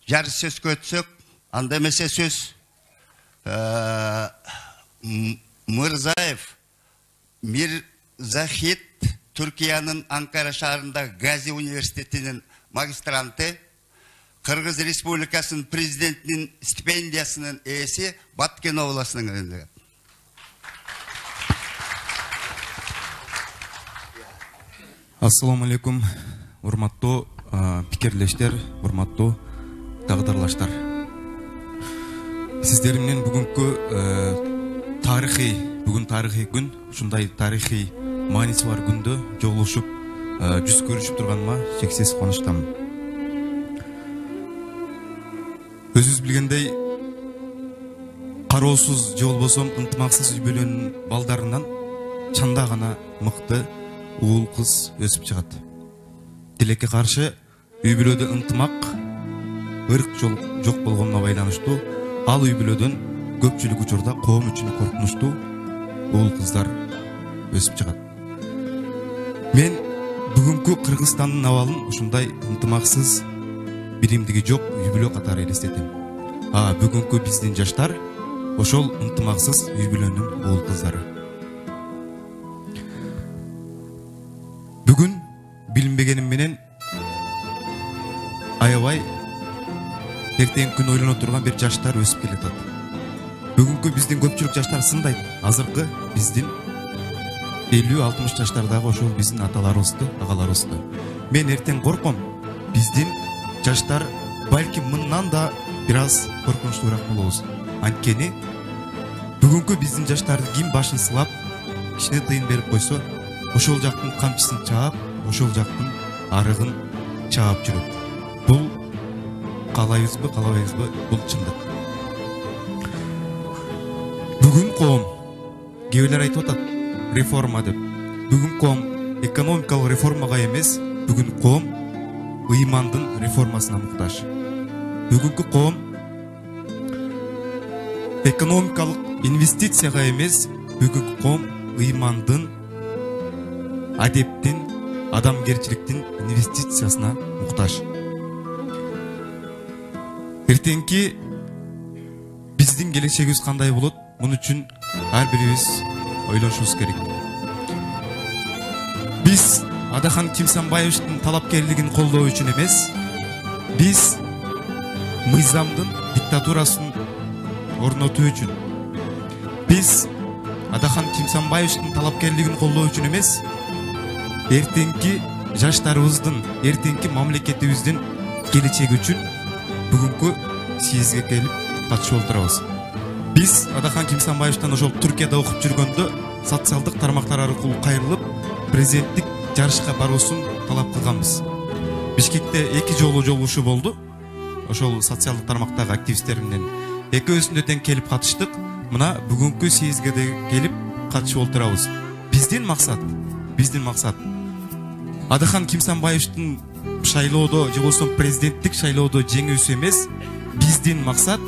жарыс сөзгө өтсөк, анда эмесе сөз Мырзаев Мирзахит Түркиянын Анкара шаарында Гази университетинин магистранты, Кыргыз Республикасынын президентинин стипендиясынын ээси Баткен областынын өкүлү. Ассаламу алейкум, урматтуу пикирлештер, урматтуу тагдырлаштар. Сиздер менен бүгүн тарыхый күн, ушундай тарыхый мааниси бар күндө жолугушуп, жүз көрүшүп турганыма чексиз кубанычтамын. Өзүңүз билгендей, кароосуз же болбосо ынтымаксыз үй бүлөнүн балдарынан чанда гана мыкты уул кыз өсүп чыгат. Тилекке каршы үй бүлөдө ынтымак, ырк жок болгонуна байланыштуу, ал үй бүлөдөн көпчүлүк учурда коом үчүн коркунучтуу уул кыздар өсүп чыгат. Мен бүгүнкү Кыргызстандын абалын ушундай ынтымаксыз, биримдиги жок үй бүлө катары элестетем. Бүгүнкү биздин жаштар ошол ынтымаксыз үй бүлөнүн уул кыздары. Бүгүн билинбегеним менен аябай эртең күн ойлоно турган бир жаштар өсүп келатат. Бүгүнкү биздин көпчүлүк жаштар сындайт. Азыркы биздин 50-60 жаштардагы ошол биздин аталарыбызды, агаларыбызды. Мен эртең корком, биздин жаштар балким мындан да бир аз коркунучтуураак болобуз. Анткени бүгүнкү биздин жаштарды ким башын сылап, кичине тыйын берип койсо, ошол жактын камчысын чаап, ошол жактын арыгын чаап жүрөт. Бул каалайбызбы, каалабайбызбы, бул чындык. Бүгүн коом, кээбилер айтып атат, реформа деп. Бүгүн коом экономикалык реформага эмес, бүгүн коом ыймандын реформасына муктаж. Бүгүнкү коом экономикалык инвестицияга эмес, бүгүнкү коом ыймандын, адептин, адамгерчиликтин инвестициясына муктаж. Эртеңки биздин келечегибиз кандай болот? Муну үчүн ар бирибиз ойлошубуз керек. Биз Адахан Кимсанбаевдин талапкерлигин колдоо үчүн эмес, биз мыйзамдын диктатурасын орнотуу үчүн, биз Адахан Кимсанбаевдин талапкерлигин колдоо үчүн эмес, эртеңки жаштарыбыздын, эртеңки мамлекетибиздин келечеги үчүн бүгүнкү съездге келип катышып отурабыз. Биз Адахан Кимсанбаевден ошол Түркияда окуп жүргөндө социалдык тармактар аркылуу кайрылып, президенттик жарышка баруусун талап кылганбыз. Бишкекте 2 жолу жолугушуу болду. Ошол социалдык тармактагы активисттер менен экөөсүндө тең келип катыштык. Мына бүгүнкү съездге келип катышып отурабыз. Биздин максат Адахан Кимсанбаевдин шайлоодо же болбосо президенттик шайлоодо жеңүүсү эмес, биздин максат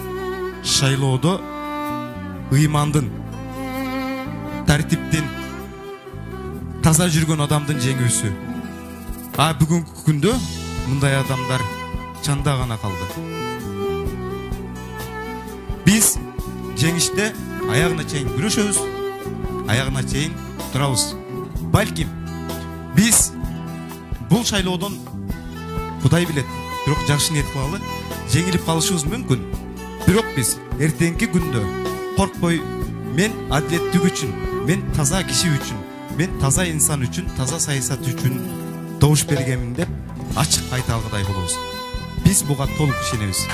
шайлоодо ыймандын, тартиптин, таза жүргөн адамдын жеңүүсү. Бүгүнкү күндө мындай адамдар чанда гана калды. Биз жеңиште аягына чейин күрөшөбүз, аягына чейин турабыз. Балким биз бул шайлоодон Кудай билет, бирок жакшы ниет кылалы, жеңилип калышыбыз мүмкүн. Бирок биз эртеңки күндө коркпой, мен адилеттик үчүн, мен таза киши үчүн, мен таза инсан үчүн, таза саясат үчүн добуш бергенмин деп ачык айта алгыдай болобуз. Биз буга толук ишенебиз.